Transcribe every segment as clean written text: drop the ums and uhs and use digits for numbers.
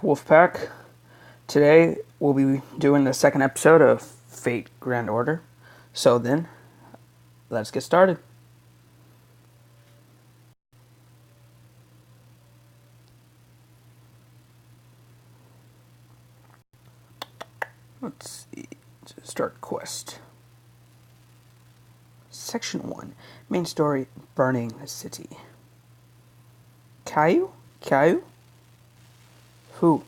Wolfpack. Today we'll be doing the second episode of Fate Grand Order. So then, let's get started. Let's see. Start quest. Section 1. Main story, Burning the City. Caillou? Caillou? Foo.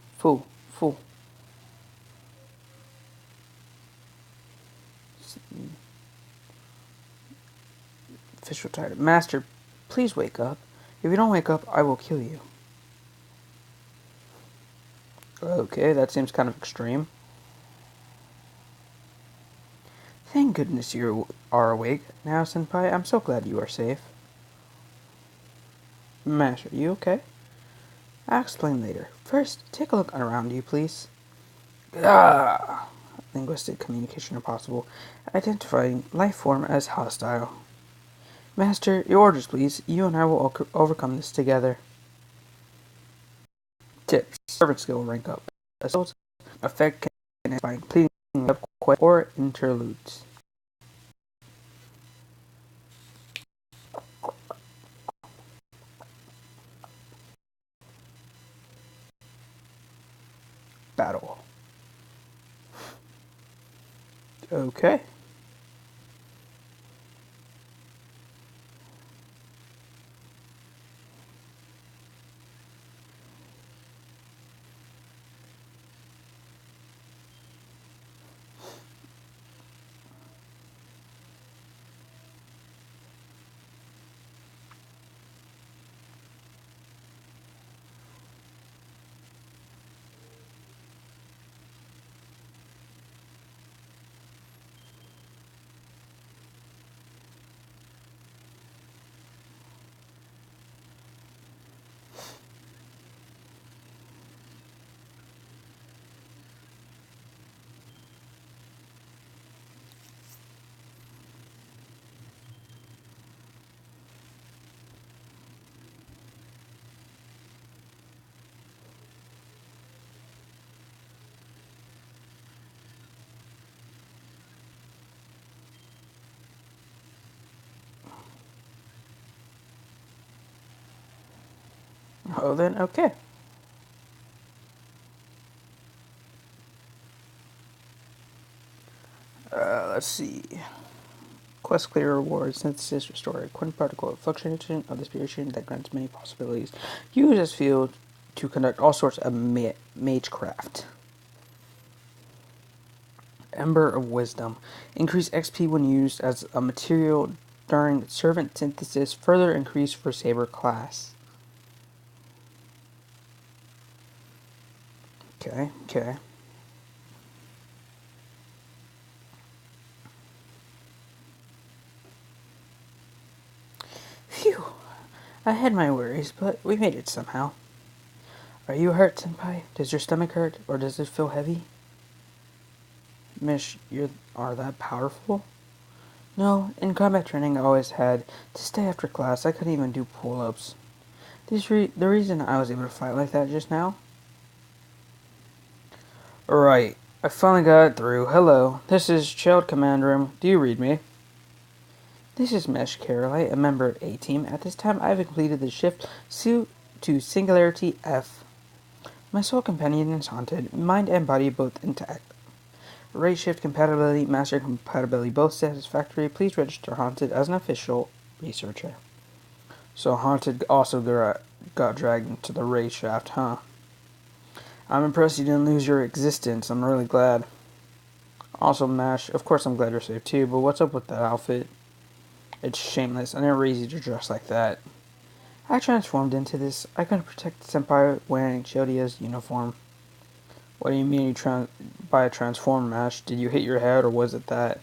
Official title. Master, please wake up. If you don't wake up, I will kill you. Okay, that seems kind of extreme. Thank goodness you are awake. Now, Senpai, I'm so glad you are safe. Master, you okay? I'll explain later. First, take a look around you, please. Ah! Linguistic communication impossible. Identifying life form as hostile. Master, your orders, please. You and I will overcome this together. Tips. Servant skill rank up. Assault effect can by completing up quest or interludes. Battle. Okay. Oh, then, okay. Let's see. Quest clear reward synthesis restore a quantum particle fluctuation of the spiration that grants many possibilities. Use as field to conduct all sorts of magecraft. Ember of Wisdom. Increase XP when used as a material during servant synthesis. Further increase for Saber class. Okay. Phew. I had my worries, but we made it somehow. Are you hurt, Senpai? Does your stomach hurt, or does it feel heavy? Mish, you are that powerful? No, in combat training I always had to stay after class. I couldn't even do pull-ups. The reason I was able to fight like that just now? Right. I finally got it through. Hello. This is Child Command Room. Do you read me? This is Mesh Carolite, a member of A-Team. At this time, I have completed the shift to Singularity F. My soul companion is haunted. Mind and body both intact. Rate shift compatibility, master compatibility, both satisfactory. Please register Haunted as an official researcher. So Haunted also got dragged into the ray shaft, huh? I'm impressed you didn't lose your existence. I'm really glad. Also, Mash, of course I'm glad you're safe too, but what's up with that outfit? It's shameless. I never raised you to dress like that. I transformed into this. I couldn't protect Senpai wearing Chioda's uniform. What do you mean by a transform, Mash? Did you hit your head, or was it that?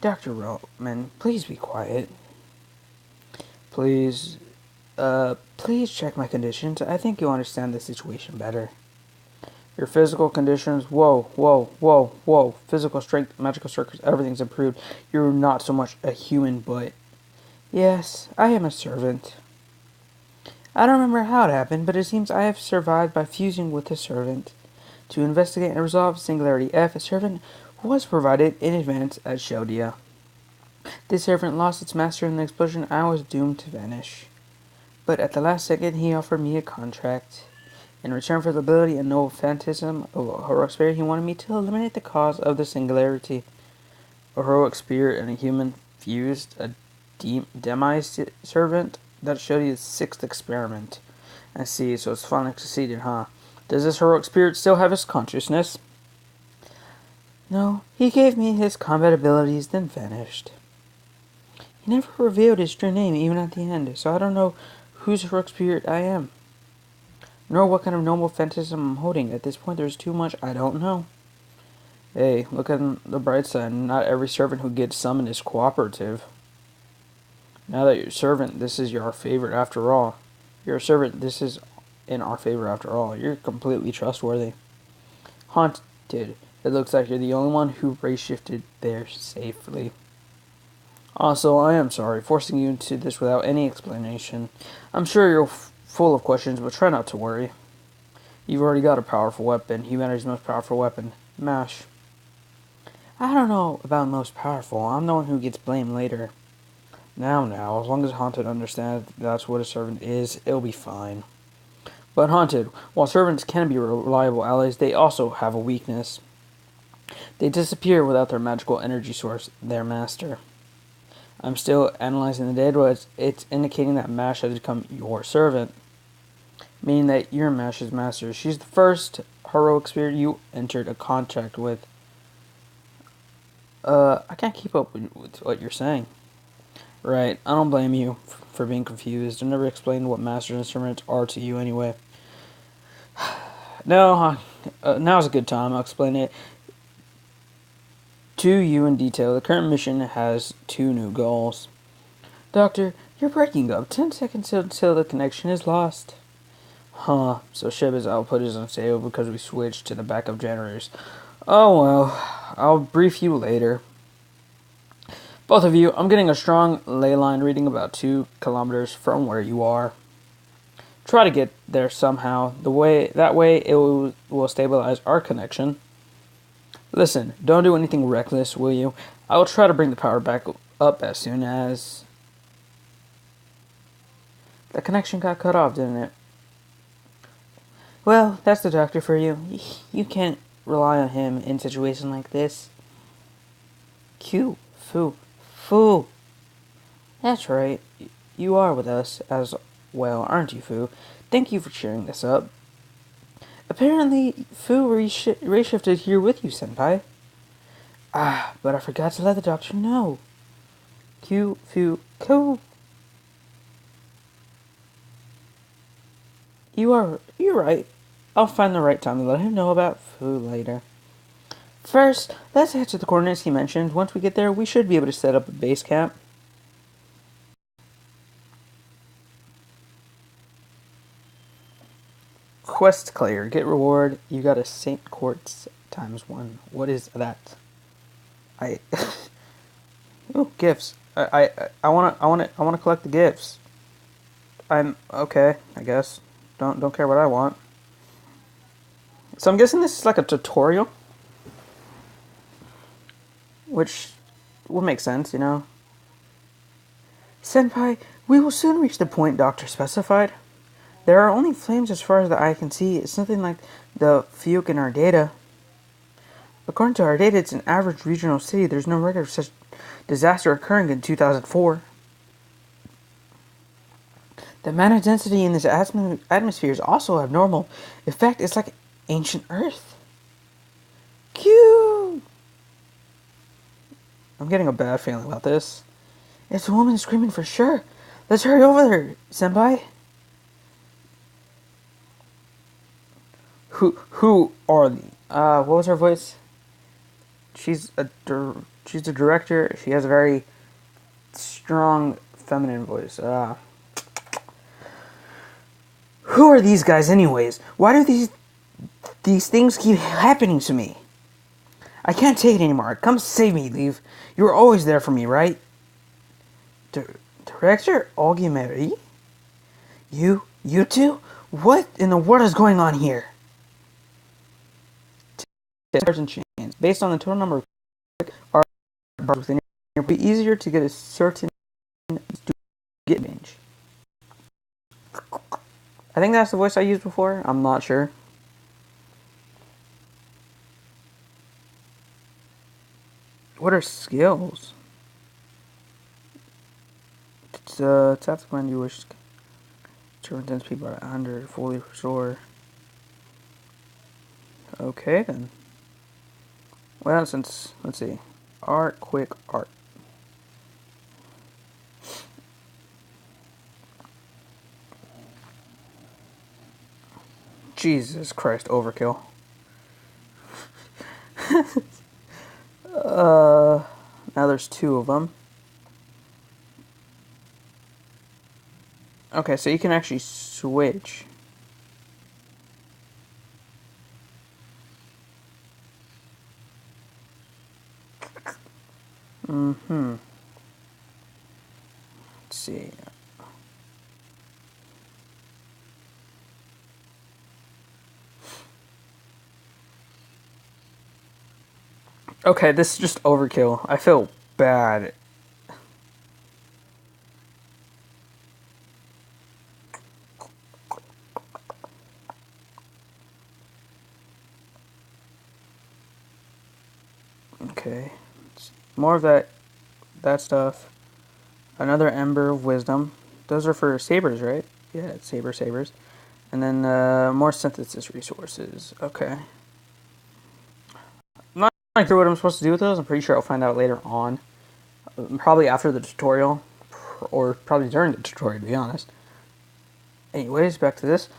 Dr. Roman, please be quiet. Please check my conditions. I think you'll understand the situation better. Your physical conditions, whoa. Physical strength, magical circuits, everything's improved. You're not so much a human, but... Yes, I am a servant. I don't remember how it happened, but it seems I have survived by fusing with a servant. To investigate and resolve Singularity F, a servant was provided in advance at Sheldia. This servant lost its master in the explosion. I was doomed to vanish. But at the last second, he offered me a contract. In return for the ability and noble phantasm of a heroic spirit, he wanted me to eliminate the cause of the singularity. A heroic spirit and a human fused, a demi-servant. That showed you the sixth experiment. I see, so it's finally succeeded, huh? Does this heroic spirit still have his consciousness? No, he gave me his combat abilities, then vanished. He never revealed his true name, even at the end, so I don't know whose heroic spirit I am. Nor what kind of noble phantasm I'm holding. At this point, there's too much I don't know. Hey, look at the bright side. Not every servant who gets summoned is cooperative. Now that you're a servant, this is your favorite after all. You're a servant, this is in our favor after all. You're completely trustworthy. Haunted. It looks like you're the only one who ray-shifted there safely. Also, I am sorry, forcing you into this without any explanation. I'm sure you're full of questions, but try not to worry. You've already got a powerful weapon, humanity's most powerful weapon, MASH. I don't know about most powerful. I'm the one who gets blamed later. Now, as long as Haunted understands that's what a servant is, it'll be fine. But Haunted, while servants can be reliable allies, they also have a weakness. They disappear without their magical energy source, their master. I'm still analyzing the data, but it's indicating that MASH has become your servant. Meaning that you're MASH's master. She's the first heroic spirit you entered a contract with. I can't keep up with what you're saying. Right, I don't blame you for being confused. I never explained what master instruments are to you anyway. No, now's a good time. I'll explain it to you in detail. The current mission has 2 new goals. Doctor, you're breaking up. 10 seconds until the connection is lost. Huh, so Shiba's output is unstable because we switched to the backup generators. Oh well, I'll brief you later. Both of you, I'm getting a strong ley line reading about 2 kilometers from where you are. Try to get there somehow. That way it will stabilize our connection. Listen, don't do anything reckless, will you? I will try to bring the power back up as soon as... The connection got cut off, didn't it? Well, that's the doctor for you. You can't rely on him in a situation like this. Q, Fu. That's right. You are with us as well, aren't you, Fu? Thank you for cheering this up. Apparently, Fu reshifted here with you, Senpai. But I forgot to let the doctor know. You're right. I'll find the right time to let him know about Fu later. First, let's head to the coordinates he mentioned. Once we get there, we should be able to set up a base camp. Quest clear. Get reward. You got a Saint Quartz ×1. What is that? Ooh, gifts. I wanna collect the gifts. I'm okay, I guess. Don't care what I want. So I'm guessing this is like a tutorial, which would make sense, you know. Senpai, we will soon reach the point Doctor specified. There are only flames as far as the eye can see. It's something like the Fuke in our data. According to our data, it's an average regional city. There's no record of such disaster occurring in 2004. The mana density in this atmosphere is also abnormal. In fact, it's like ancient Earth. Q. I'm getting a bad feeling about this. It's a woman screaming for sure. Let's hurry over there, Senpai. Who are the? What was her voice? She's a director. She has a very strong feminine voice. Who are these guys, anyways? Why do these things keep happening to me? I can't take it anymore. Come save me, Leave. You were always there for me, right? Director Augie Marie? You You two? What in the world is going on here? Sergeant chains. Based on the total number of are within it will be easier to get a certain get range. I think that's the voice I used before. I'm not sure. What are skills? Tap the command you wish to intense people at 100, fully restore. Okay then. Well, since, let's see. Art, quick art. Jesus Christ, overkill. Now there's two of them. Okay, so you can actually switch. Let's see. Okay, this is just overkill. I feel bad. Okay. More of that stuff. Another Ember of Wisdom. Those are for sabers, right? Yeah, it's sabers. And then more synthesis resources. Okay. I'm not sure what I'm supposed to do with those. I'm pretty sure I'll find out later on. Probably after the tutorial. Or probably during the tutorial, to be honest. Anyways, back to this.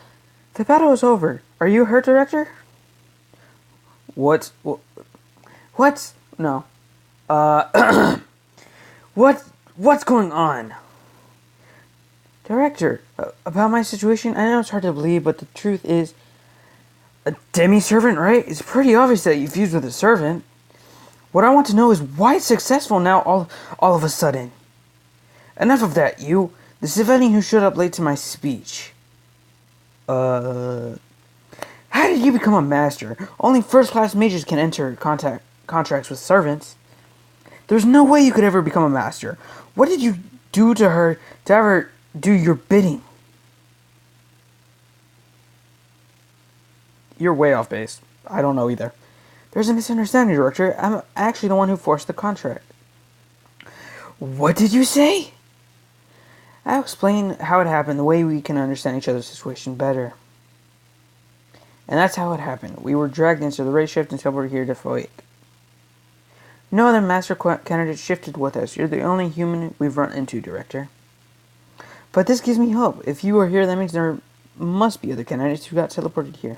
The battle is over. Are you hurt, Director? What? What? No. What's going on? Director, about my situation, I know it's hard to believe, but the truth is, a demi-servant, right? It's pretty obvious that you fused with a servant. What I want to know is why it's successful now all of a sudden. Enough of that, you. The civilian who showed up late to my speech. How did you become a master? Only first-class mages can enter contracts with servants. There's no way you could ever become a master. What did you do to her to ever do your bidding? You're way off base. I don't know either. There's a misunderstanding, Director. I'm actually the one who forced the contract. What did you say? I'll explain how it happened, the way we can understand each other's situation better. And that's how it happened. We were dragged into the race shift until we're here to fight. No other master candidate shifted with us. You're the only human we've run into, Director. But this gives me hope. If you are here, that means there must be other candidates who got teleported here.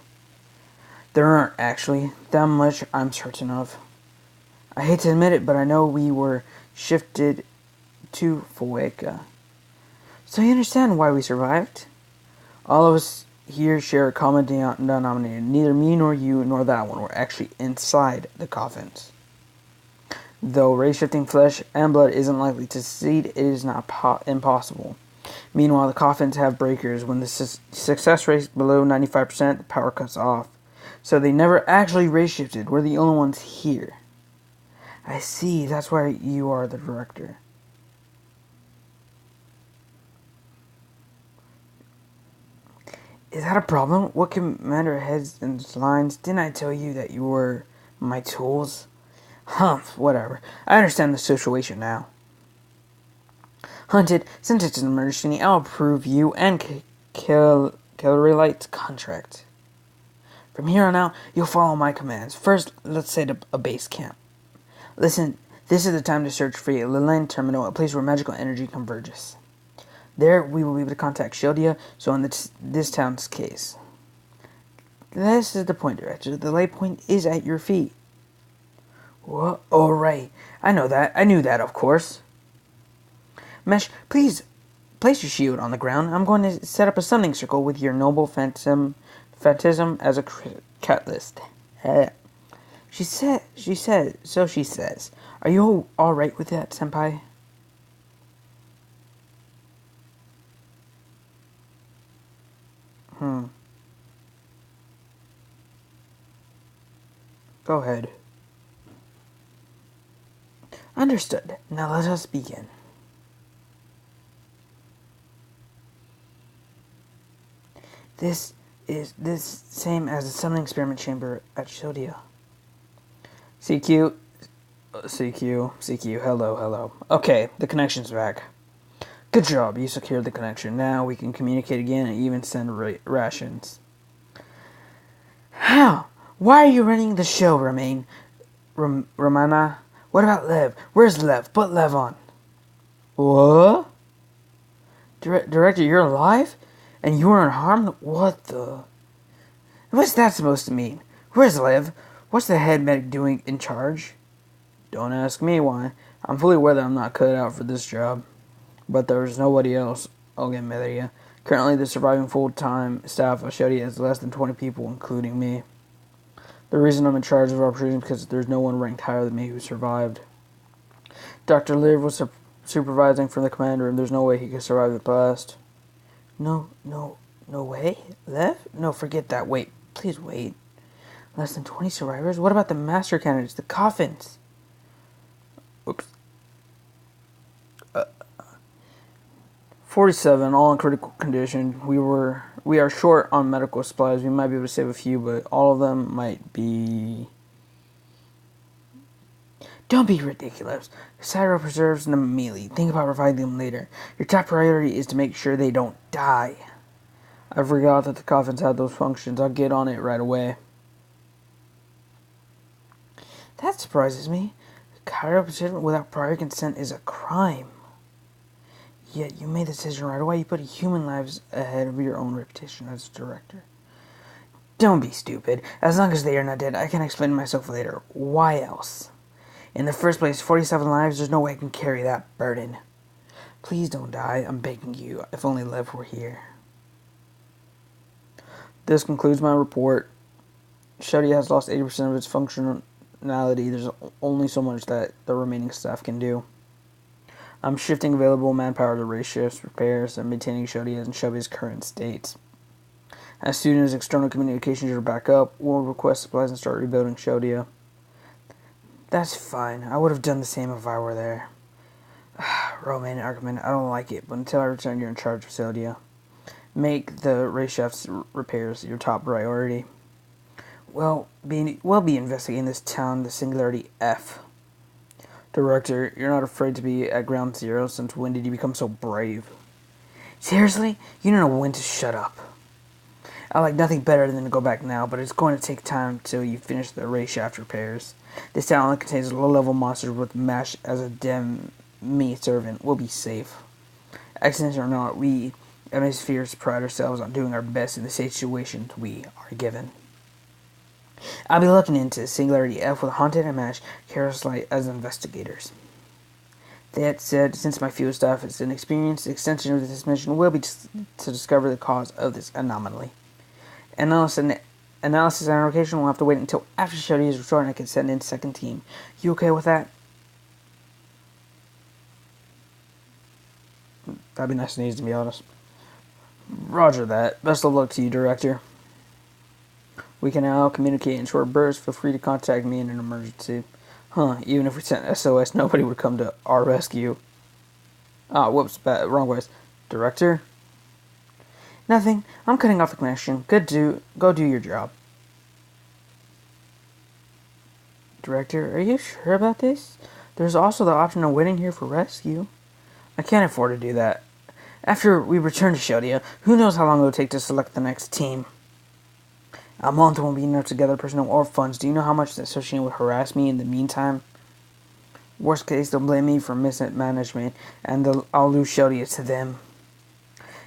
There aren't, actually. That much I'm certain of. I hate to admit it, but I know we were shifted to Fueka. So you understand why we survived? All of us here share a common denominator. Neither me nor you nor that one were actually inside the coffins. Though race-shifting flesh and blood isn't likely to succeed, it is not impossible. Meanwhile, the coffins have breakers. When the success rate is below 95%, the power cuts off. So they never actually race-shifted. We're the only ones here. I see. That's why you are the director. Is that a problem? What commander heads and lines? Didn't I tell you that you were my tools? Humph, whatever. I understand the situation now. Hunted, since it's an emergency, I'll approve you and Kilraylight's contract. From here on out, you'll follow my commands. First, let's set up a base camp. Listen, this is the time to search for a Lillian terminal, a place where magical energy converges. There, we will be able to contact Shildia, so in this town's case. This is the point, Director. The light point is at your feet. What? Oh, right. I know that. I knew that, of course. Mesh, please place your shield on the ground. I'm going to set up a summoning circle with your noble phantasm as a catalyst. She says. Are you all right with that, Senpai? Go ahead. Understood. Now let us begin. This is this same as the summoning experiment chamber at Shodia. CQ, CQ, hello. Okay, the connection's back. Good job, you secured the connection. Now we can communicate again and even send rations. How? Why are you running the show, Romana? What about Lev? Where's Lev? Put Lev on. What? Director, you're alive? And you weren't harmed? What the? What's that supposed to mean? Where's Lev? What's the head medic doing in charge? Don't ask me why. I'm fully aware that I'm not cut out for this job. But there's nobody else. Again, Media. Currently, the surviving full-time staff of Shodia is less than 20 people, including me. The reason I'm in charge of operations is because there's no one ranked higher than me who survived. Dr. Liv was supervising from the command room. There's no way he could survive the blast. No way? Lev? No, forget that. Wait. Please wait. Less than 20 survivors? What about the master candidates? The coffins? Oops. 47, all in critical condition. We are short on medical supplies. We might be able to save a few, but all of them might be... Don't be ridiculous. Cyro preserves them immediately. Think about reviving them later. Your top priority is to make sure they don't die. I forgot that the coffins had those functions. I'll get on it right away. That surprises me. Cryopreservation without prior consent is a crime. Yet you made the decision right away. You put human lives ahead of your own reputation as a director. Don't be stupid. As long as they are not dead, I can explain myself later. Why else? In the first place, 47 lives, there's no way I can carry that burden. Please don't die. I'm begging you. If only Lev were here. This concludes my report. Shodia has lost 80% of its functionality. There's only so much that the remaining staff can do. I'm shifting available manpower to race shifts, repairs, and maintaining Shodia in Shodia's current state. As soon as external communications are back up, we'll request supplies and start rebuilding Shodia. That's fine. I would have done the same if I were there. Roman argument, I don't like it, but until I return, you're in charge of Shodia. Make the race shafts repairs your top priority. We'll be investigating this town, the Singularity F. Director, you're not afraid to be at ground zero. Since when did you become so brave? Seriously? You don't know when to shut up. I like nothing better than to go back now, but it's going to take time till you finish the race shaft repairs. This town only contains low-level monsters with MASH as a demi-servant. We'll be safe. Accidents or not, we Hemispheres pride ourselves on doing our best in the situations we are given. I'll be looking into Singularity F with Haunted and MASH Carousel as investigators. That said, since my field staff is inexperienced, the extension of this mission will be to discover the cause of this anomaly. Analysis and identification will have to wait until after Shodia is restored and I can send in second team. You okay with that? That'd be nice and easy, to be honest. Roger that. Best of luck to you, Director. We can now communicate in short bursts. Feel free to contact me in an emergency. Even if we sent SOS, nobody would come to our rescue. Whoops, wrong voice. Director? Nothing. I'm cutting off the connection. Go do your job. Director, are you sure about this? There's also the option of waiting here for rescue. I can't afford to do that. After we return to Shodia, who knows how long it will take to select the next team. A month won't be enough to gather personnel or funds. Do you know how much the association would harass me in the meantime? Worst case, they'll blame me for mismanagement, and I'll lose Shodia to them.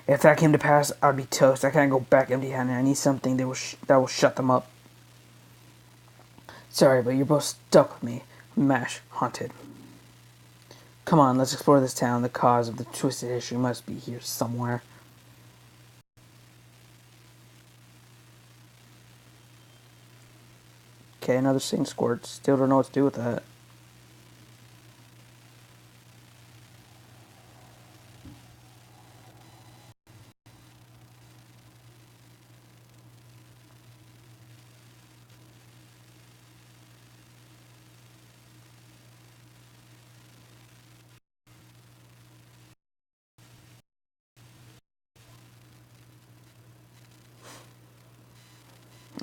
If that came to pass, I'd be toast. I can't go back empty-handed. I need something that will shut them up. Sorry, but you're both stuck with me. MASH Haunted. Come on, let's explore this town. The cause of the twisted history must be here somewhere. Okay, another Saint Squirt. Still don't know what to do with that.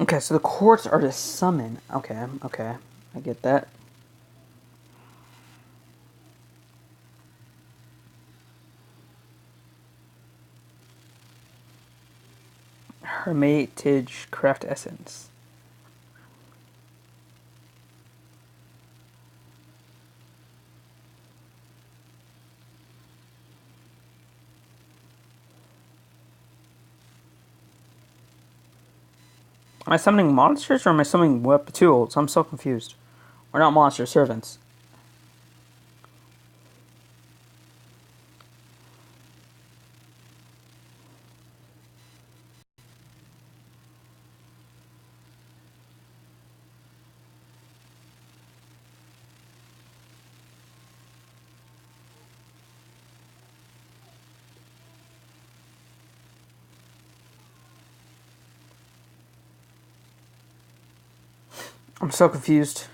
Okay, so the courts are to summon. Okay, okay. I get that. Hermitage Craft Essence. Am I summoning monsters or am I summoning tools? I'm so confused. Or not monsters, servants. I'm so confused.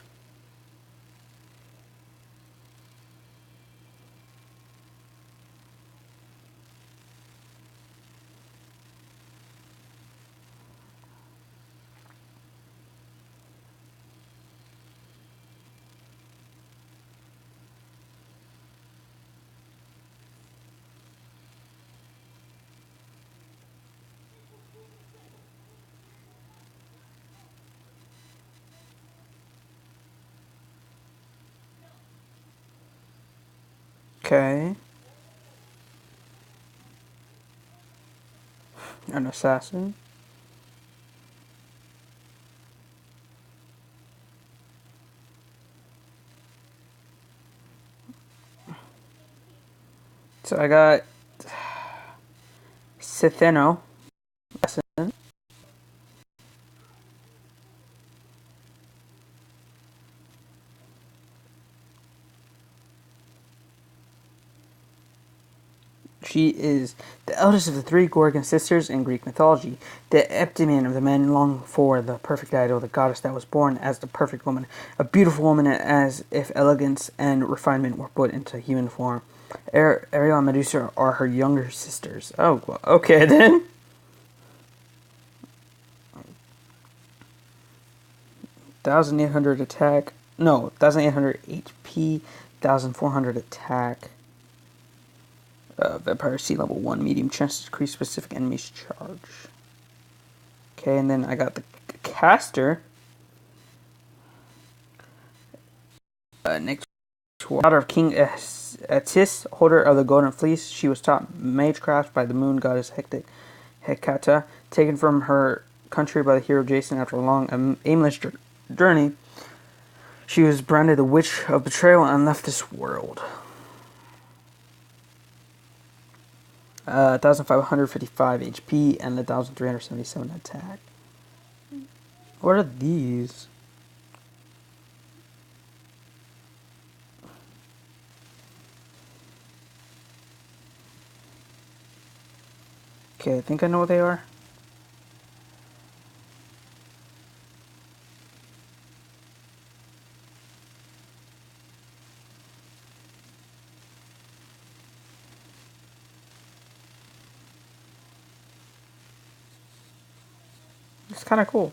Okay. An assassin. So I got Sitheno. Assassin. She is the eldest of the three Gorgon sisters in Greek mythology, the epitome of the men long for, the perfect idol, the goddess that was born as the perfect woman, a beautiful woman as if elegance and refinement were put into human form. Ariel and Medusa are her younger sisters. Oh, well, okay then. 1,800 attack. No, 1,800 HP, 1,400 attack. Vampire C level 1, medium chance to decrease specific enemies' charge. Okay, and then I got the caster. Next, daughter of King Atis, holder of the Golden Fleece. She was taught magecraft by the moon goddess Hecata, taken from her country by the hero Jason after a long, aimless journey. She was branded the Witch of Betrayal and left this world. 1,555 HP and 1,377 attack. What are these? Okay, I think I know what they are. It's kind of cool.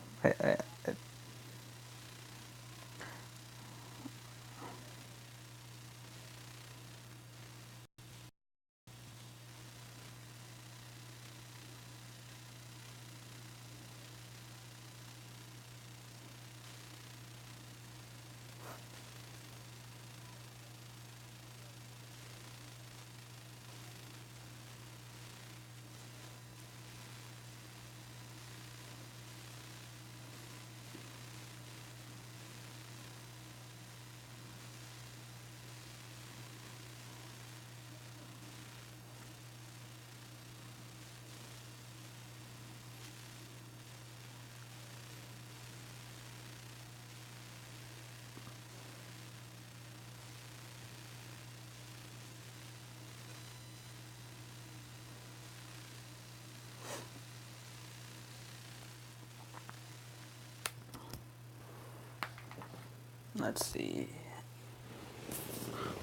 Let's see.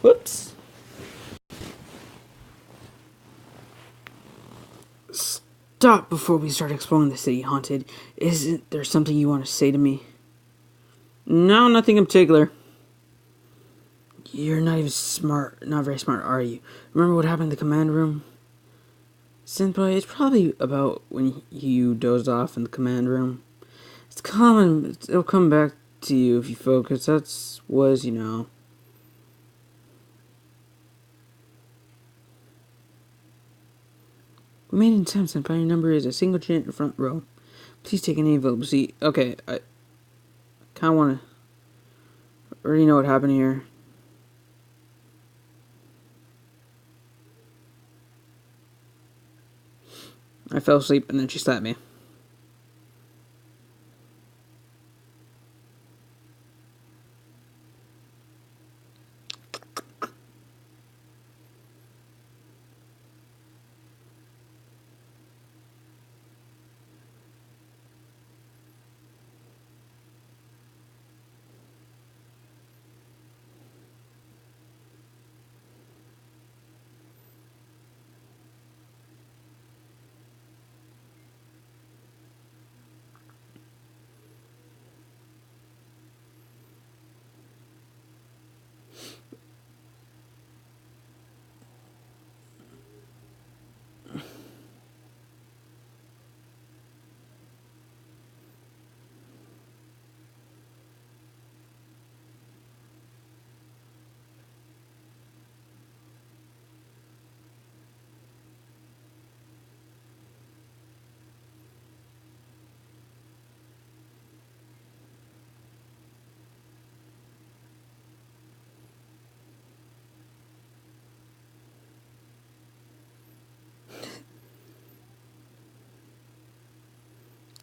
Whoops. stop before we start exploring the city, Haunted. Isn't there something you want to say to me? No, nothing in particular. You're not even smart. Not very smart, are you? Remember what happened in the command room? Senpai, it's probably about when you dozed off in the command room. It's common. It'll come back to you if you focus. That's was, We made it in time, Senpai. Your number is a single digit in the front row. Please take any available seat. Okay, I kind of want to already know what happened here. I fell asleep and then she slapped me.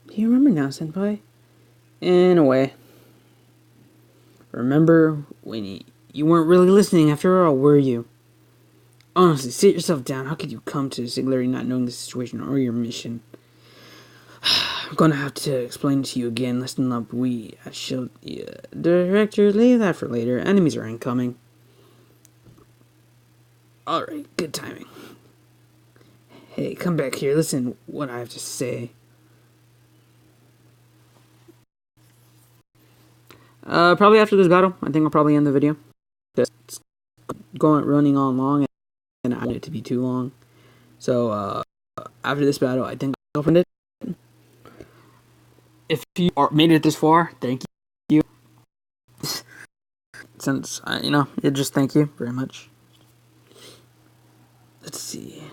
Do you remember now, Senpai? In a way. Remember when you weren't really listening after all, were you? Honestly, sit yourself down. How could you come to Singularity not knowing the situation or your mission? I'm gonna have to explain to you again. Listen up, I shall... Director, leave that for later. Enemies are incoming. Alright, good timing. Hey, come back here. Listen what I have to say. Probably after this battle. I think I'll probably end the video. It's running on long, and I don't want it to be too long. So, after this battle, I think I'll end it. If you made it this far, thank you. Since, just thank you very much. Let's see.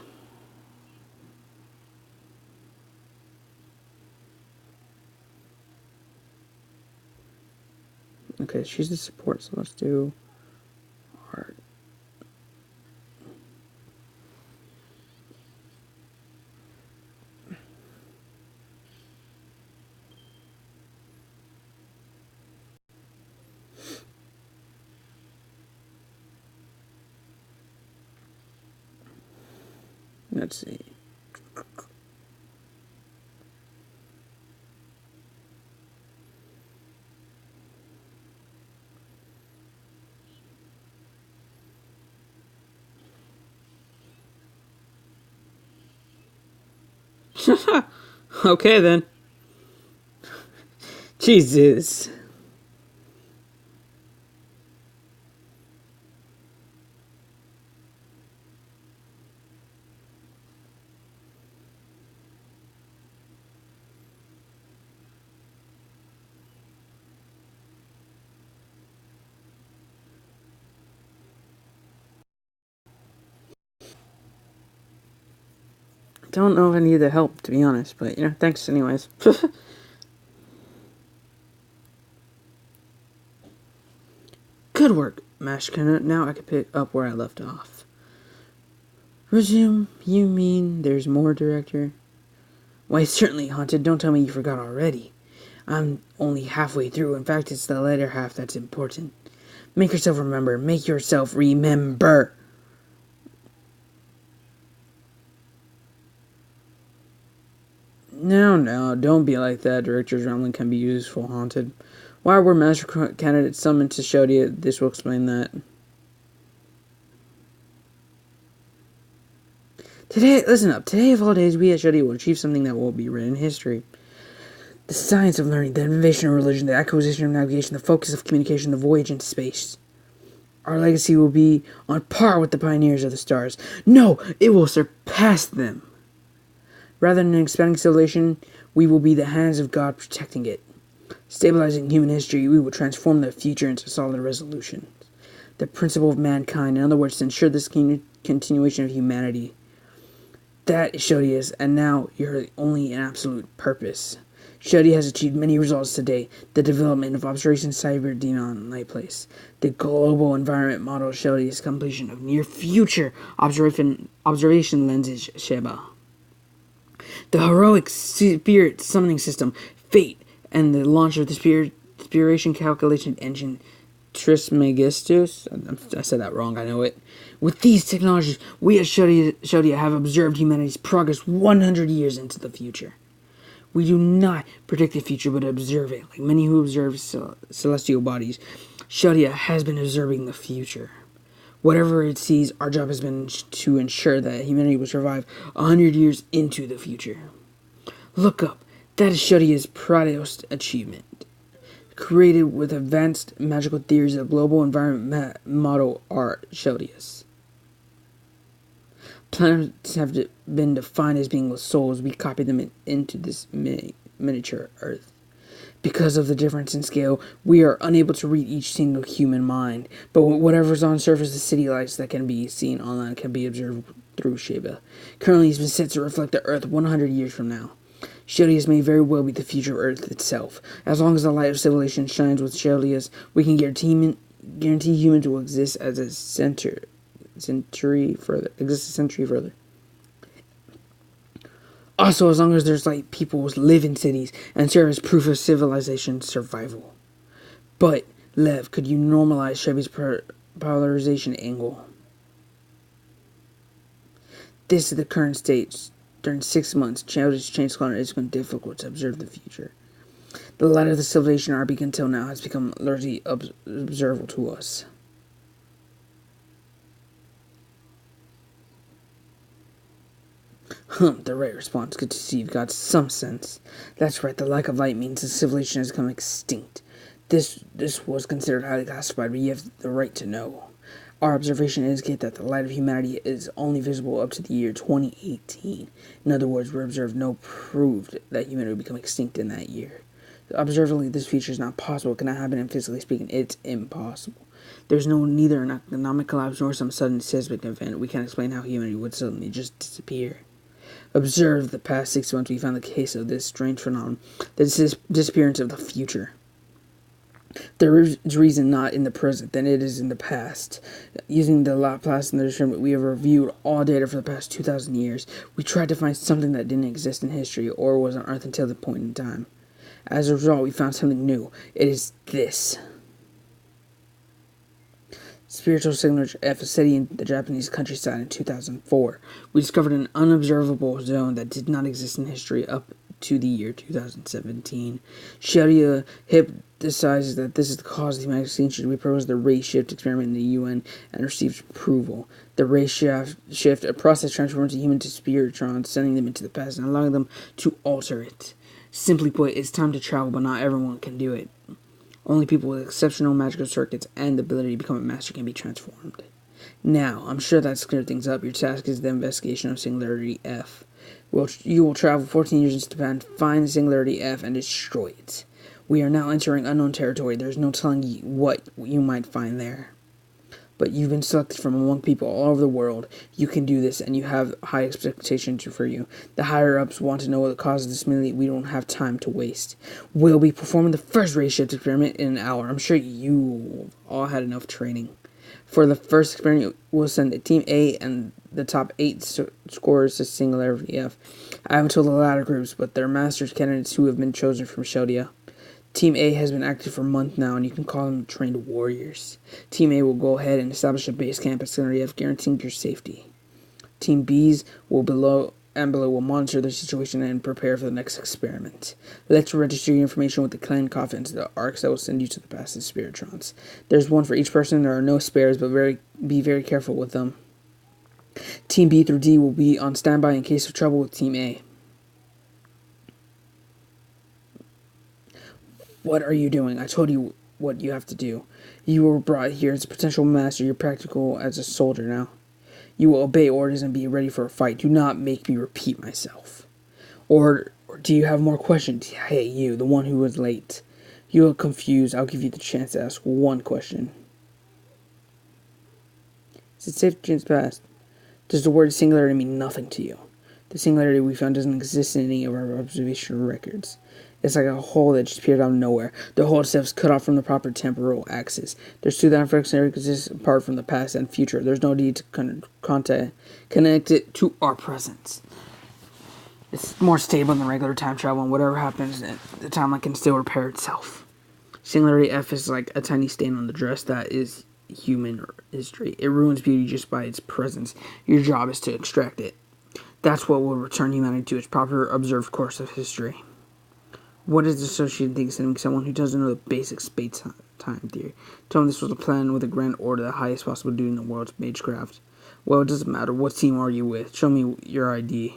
Okay, she's the support, so let's do heart. Let's see. Okay then. Jesus. Don't know if I need the help, to be honest, but, thanks anyways. Good work, Mashkina. Now I can pick up where I left off. Resume? You mean there's more, Director? Why, certainly, Haunted. Don't tell me you forgot already. I'm only halfway through. In fact, it's the latter half that's important. Make yourself remember. Make yourself remember. No, don't be like that. Director's rambling can be useful, Haunted. Why were master candidates summoned to Shodia? This will explain that. Today, listen up. Today of all days, we at Shuddy will achieve something that will be written in history. The science of learning, the innovation of religion, the acquisition of navigation, the focus of communication, the voyage into space. Our legacy will be on par with the pioneers of the stars. No, it will surpass them. Rather than expanding civilization, we will be the hands of God protecting it. Stabilizing human history, we will transform the future into solid resolutions. The principle of mankind, in other words, to ensure this continuation of humanity. That is Shodia's, and now you're only an absolute purpose. Shodia has achieved many results today. The development of Observation Cyber Denon Light Place. The global environment model Shodia's completion of near future observation lenses Sheba. The heroic spirit summoning system, Fate, and the launch of the spiration calculation engine Trismegistus. I said that wrong, I know it. With these technologies, we at Shodia have observed humanity's progress 100 years into the future. We do not predict the future, but observe it. Like many who observe celestial bodies, Shodia has been observing the future. Whatever it sees, our job has been to ensure that humanity will survive 100 years into the future. Look up. That is Shodia's proudest achievement. Created with advanced magical theories of global environment model are Shodia's. Planets have been defined as being with souls. We copy them into this miniature Earth. Because of the difference in scale, we are unable to read each single human mind. But whatever's on surface, the city lights that can be seen online can be observed through Sheba. Currently, it's been set to reflect the Earth 100 years from now. Shodia's may very well be the future of Earth itself. As long as the light of civilization shines with Shodia's, we can guarantee humans will exist as a century further. Also, as long as there's light, people will live in cities and serve as proof of civilization survival. But, Lev, could you normalize Chevy's polarization angle? This is the current state. During 6 months, childish change color is been difficult to observe the future. The light of the civilization Arabic until now has become largely observable to us. The right response. Good to see you've got some sense. That's right, the lack of light means the civilization has become extinct. This was considered highly classified, but you have the right to know. Our observation indicates that the light of humanity is only visible up to the year 2018. In other words, we observed no proof that humanity would become extinct in that year. Observably, this feature is not possible. It cannot happen, and physically speaking, it's impossible. There's neither an economic collapse nor some sudden seismic event. We can't explain how humanity would suddenly just disappear. Observe the past 6 months, we found the case of this strange phenomenon, the disappearance of the future. There is reason not in the present than it is in the past. Using the Laplace instrument, we have reviewed all data for the past 2,000 years. We tried to find something that didn't exist in history or was on Earth until the point in time. As a result, we found something new. It is this. Spiritual signature F, a city in the Japanese countryside in 2004. We discovered an unobservable zone that did not exist in history up to the year 2017. Shodia hypothesizes that this is the cause of the human extinction. We proposed the ray shift experiment in the UN and received approval. The ray shift, a process transforms a human to spiritrons, sending them into the past and allowing them to alter it. Simply put, it's time to travel, but not everyone can do it. Only people with exceptional magical circuits and the ability to become a master can be transformed. Now, I'm sure that's cleared things up. Your task is the investigation of Singularity F. You will travel 14 years into Japan, find the Singularity F, and destroy it. We are now entering unknown territory. There's no telling you what you might find there. But you've been selected from among people all over the world. You can do this, and you have high expectations for you. The higher-ups want to know the cause of this immediately. We don't have time to waste. We'll be performing the first ray shift experiment in an hour. I'm sure you all had enough training. For the first experiment, we'll send Team A and the top 8 scorers to Singularity F. I haven't told the latter groups, but they're masters candidates who have been chosen from Shodia. Team A has been active for a month now, and you can call them trained warriors. Team A will go ahead and establish a base camp at Singularity F, guaranteeing your safety. Team B's below will monitor the situation and prepare for the next experiment. Let's register your information with the clan coffins, the arcs that will send you to the past of spiritrons. There's one for each person. There are no spares, but be very careful with them. Team B through D will be on standby in case of trouble with Team A. What are you doing? I told you what you have to do. You were brought here as a potential master. You're practical as a soldier now. You will obey orders and be ready for a fight. Do not make me repeat myself. Or do you have more questions? Hey, you, the one who was late. You look confused. I'll give you the chance to ask one question. Is it safe to change past? Does the word singularity mean nothing to you? The singularity we found doesn't exist in any of our observational records. It's like a hole that just appeared out of nowhere. The whole itself is cut off from the proper temporal axis. There's two that unfortunately exist apart from the past and future. There's no need to connect it to our presence. It's more stable than regular time travel, and whatever happens, the timeline can still repair itself. Singularity F is like a tiny stain on the dress that is human history. It ruins beauty just by its presence. Your job is to extract it. That's what will return humanity to its proper observed course of history. What is the associated thing sending someone who doesn't know the basic space-time theory? Tell them this was a plan with a grand order, the highest possible duty in the world's magecraft. Well, it doesn't matter. What team are you with? Show me your ID.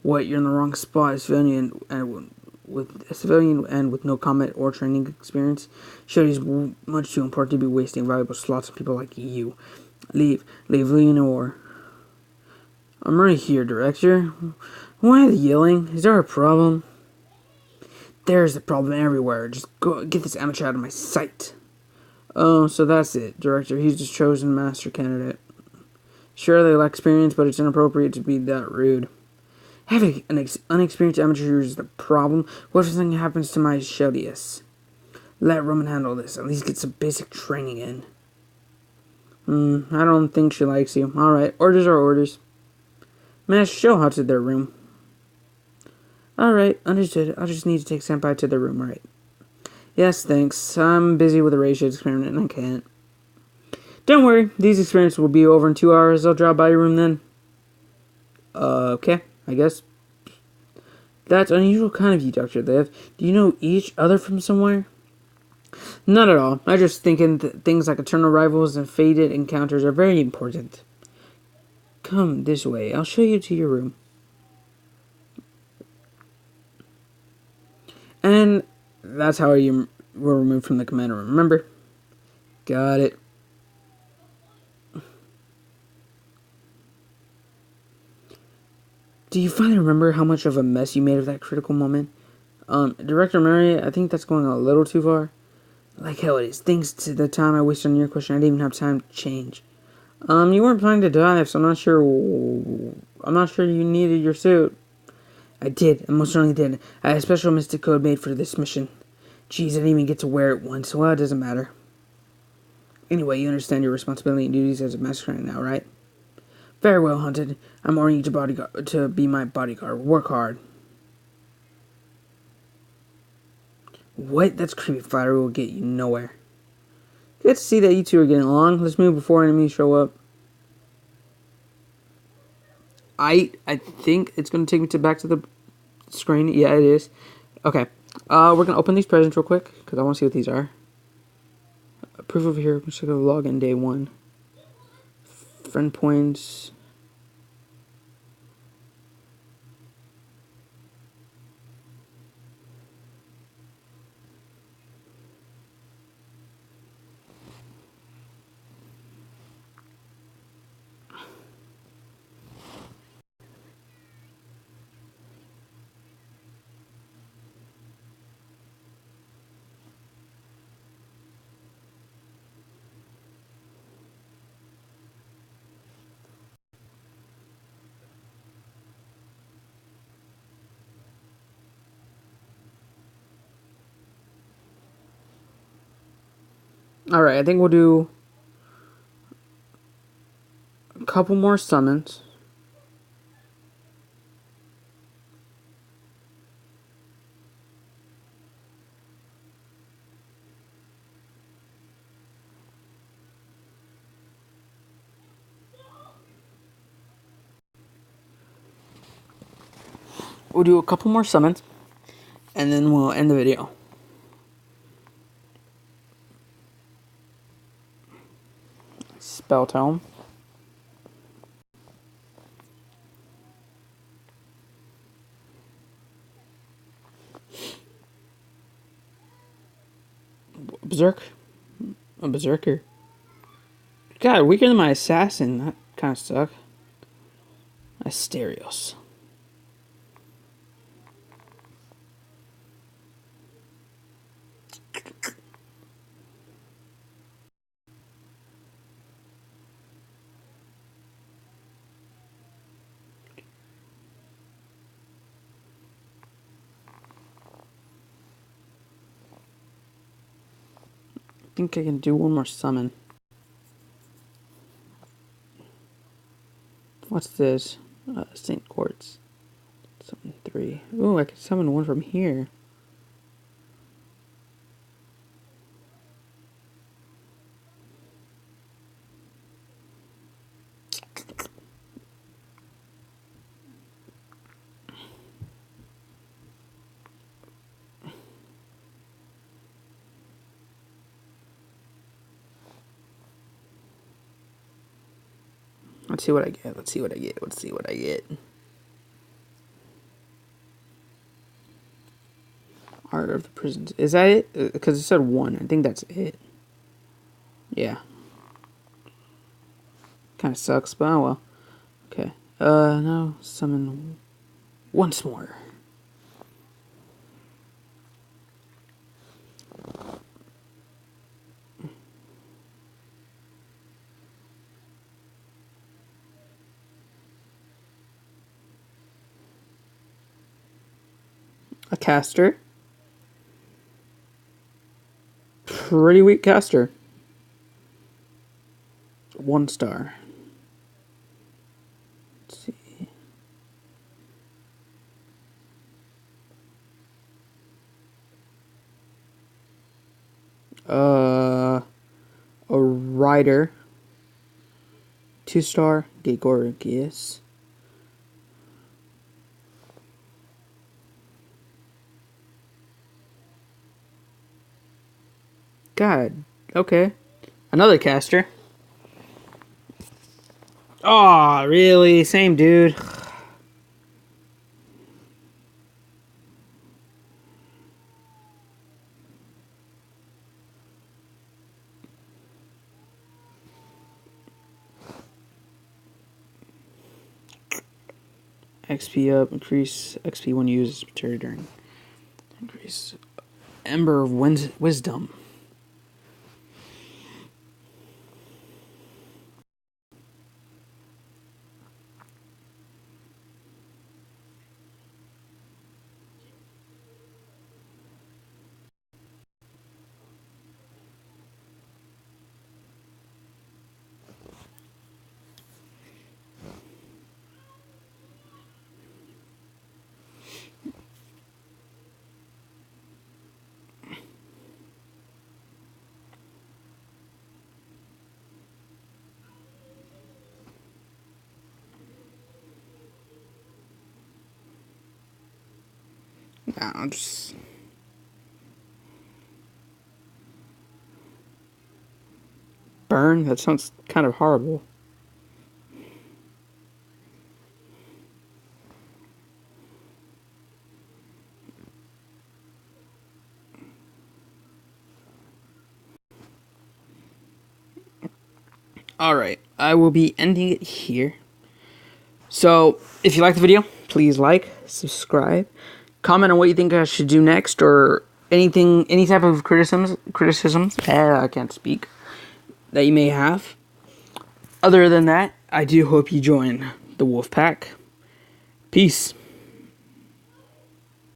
What? You're in the wrong spot. A civilian and with no combat or training experience. Sure, he's much too important to be wasting valuable slots on people like you. Leave Leonore. I'm right here, Director. Why the yelling? Is there a problem? There's a problem everywhere. Just go get this amateur out of my sight. Oh, so that's it, Director. He's the chosen master candidate. Sure, they lack experience, but it's inappropriate to be that rude. Having an unexperienced amateur is the problem. What if something happens to my Shelius? Let Roman handle this. At least get some basic training in. I don't think she likes you. Alright, orders are orders. Mash, show how to their room. Alright, understood. I'll just need to take Senpai to their room, right? Yes, thanks. I'm busy with a ratio experiment and I can't. Don't worry, these experiments will be over in 2 hours. I'll drop by your room then. Okay, I guess. That's unusual kind of you, Dr. Liv. Do you know each other from somewhere? Not at all. I just thinking things like eternal rivals and fated encounters are very important. Come this way. I'll show you to your room. And that's how you were removed from the command room. Remember? Got it. Do you finally remember how much of a mess you made of that critical moment? Director Mary, I think that's going a little too far. Like hell it is. Thanks to the time I wasted on your question, I didn't even have time to change. You weren't planning to dive, so I'm not sure you needed your suit. I did. I most certainly did. I had a special mystic code made for this mission. Jeez, I didn't even get to wear it once. Well, it doesn't matter. Anyway, you understand your responsibility and duties as a master now, right? Very well, Hunted. I'm ordering you to be my bodyguard. Work hard. What? That's creepy flattery will get you nowhere. Good to see that you two are getting along. Let's move before enemies show up. I think it's going to take me back to the screen. Yeah, it is. Okay. We're going to open these presents real quick because I want to see what these are. Proof over here. Let's go login day 1. Friend points. Alright, I think we'll do a couple more summons. We'll do a couple more summons, and then we'll end the video. Spell tome. Berserk. A berserker. God, weaker than my assassin. That kind of suck. Asterios. I think I can do one more summon. What's this? St. Quartz. Summon 3. Ooh, I can summon one from here. Let's see what I get. Let's see what I get. Let's see what I get. Art of the Prisons. Is that it? Because it said 1. I think that's it. Yeah. Kind of sucks, but oh well. Okay. Now summon once more. A caster. Pretty weak caster. 1 star. Let's see. A rider. 2 star. Gegorgius. God. Okay. Another caster. Aw, really? Same dude. XP up, increase XP when used as material during. Increase Ember of Wisdom. Nah, just burn. That sounds kind of horrible. Alright, I will be ending it here. So, if you like the video, please like, subscribe, comment on what you think I should do next, or anything, any type of criticisms, I can't speak, that you may have. Other than that, I do hope you join the Wolf Pack. Peace.